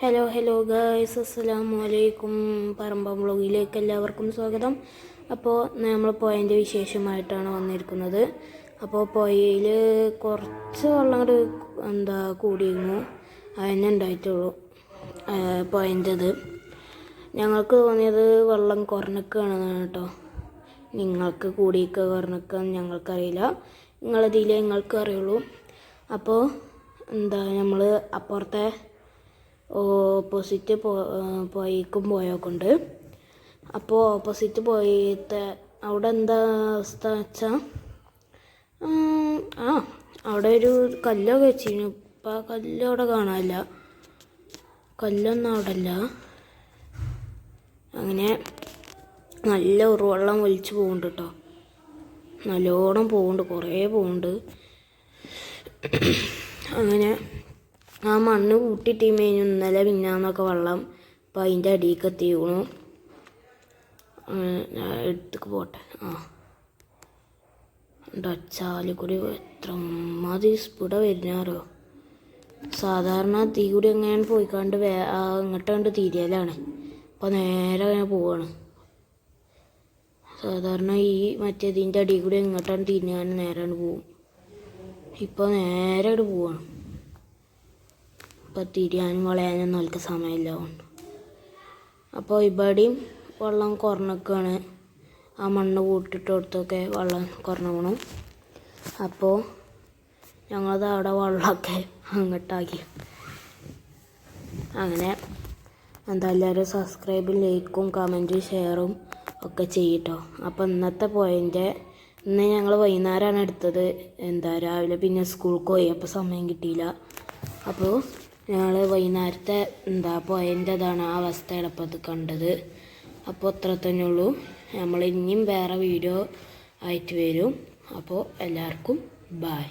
Hello guys, അസ്സലാമു അലൈക്കും. പറമ്പ വ്ളോഗിലേക്ക് എല്ലാവർക്കും സ്വാഗതം. അപ്പോൾ നമ്മൾ പുഴേൻ്റെ വിശേഷമായിട്ടാണ് വന്നിരിക്കുന്നത്. അപ്പോൾ പുഴയിൽ കുറച്ച് വെള്ളം കൂടിയിരുന്നു, അതിനെ ഉണ്ടായിട്ടുള്ളൂ പുഴേൻ്റെത്. ഞങ്ങൾക്ക് തോന്നിയത് വെള്ളം കുറഞ്ഞിക്കുകയാണെന്നാണ് കേട്ടോ. നിങ്ങൾക്ക് കൂടിയൊക്കെ കുറഞ്ഞിക്കാന്ന് ഞങ്ങൾക്കറിയില്ല, നിങ്ങൾക്ക് അറിയുള്ളൂ. അപ്പോൾ നമ്മൾ അപ്പുറത്തെ ഓപ്പോസിറ്റ് പോയിക്കും പോയോക്കുണ്ട്. അപ്പോൾ ഓപ്പോസിറ്റ് പോയിട്ട് അവിടെ എന്താ അവസ്ഥ വെച്ചാൽ, അവിടെ ഒരു കല്ലൊക്കെ വെച്ചിരുന്നു. ഇപ്പം ആ കല്ല് അവിടെ കാണാനില്ല, കല്ലൊന്നും അവിടെ ഇല്ല. അങ്ങനെ നല്ല ഉറുവെള്ളം ഒലിച്ച് പോകുന്നുണ്ട് കേട്ടോ, നല്ലോണം പോകുന്നുണ്ട്, കുറേ പോകുന്നുണ്ട്. അങ്ങനെ ആ മണ്ണ് കൂട്ടിയിട്ടീമേനു ഇന്നലെ മിഞ്ഞാന്നൊക്കെ വെള്ളം. അപ്പം അതിൻ്റെ അടിയിലേക്ക് എത്തി വീണു. എടുത്തേക്ക് പോട്ടെ. ഡച്ചാലിൽ കൂടി എത്ര മാതിരി സ്പീഡാണ് വരുന്നാറോ. സാധാരണ തീ കൂടി എങ്ങനെ പോയിക്കാണ്ട് ഇങ്ങോട്ട് കണ്ട് തിരിയലാണ്. അപ്പം നേരെ അങ്ങനെ പോവാണ്. സാധാരണ ഈ മറ്റേതിൻ്റെ അടിയിൽ കൂടി എങ്ങോട്ടാണ് തിരിഞ്ഞാൽ നേരാണ് പോവും. ഇപ്പോൾ നേരെ അവിടെ പോവാണ്. ഇപ്പം തിരിയാനും വളയാനൊന്നും അവർക്ക് സമയമില്ല. അപ്പോൾ ഇവിടെയും വെള്ളം കുറഞ്ഞൊക്കെയാണ്. ആ മണ്ണ് കൂട്ടിയിട്ടടുത്തൊക്കെ വെള്ളം കുറഞ്ഞു പോകണം. അപ്പോൾ ഞങ്ങളത് അവിടെ വെള്ളമൊക്കെ അങ്ങോട്ടാക്കി. അങ്ങനെ എല്ലാവരും സബ്സ്ക്രൈബും ലൈക്കും കമൻറ്റും ഷെയറും ഒക്കെ ചെയ്യട്ടോ. അപ്പോൾ ഇന്ന് ഞങ്ങൾ വൈകുന്നേരമാണ് എടുത്തത്. രാവിലെ പിന്നെ സ്കൂൾക്ക് പോയി, അപ്പോൾ സമയം കിട്ടിയില്ല. അപ്പോൾ ഞങ്ങൾ വൈകുന്നേരത്തെ പോയതിൻ്റെതാണ് ആ അവസ്ഥയാണ് ഇപ്പോൾ ഇത് കണ്ടത്. അപ്പോൾ അത്ര തന്നെ ഉള്ളൂ. നമ്മൾ ഇനിയും വേറെ വീഡിയോ ആയിട്ട് വരും. അപ്പോൾ എല്ലാവർക്കും ബായ്.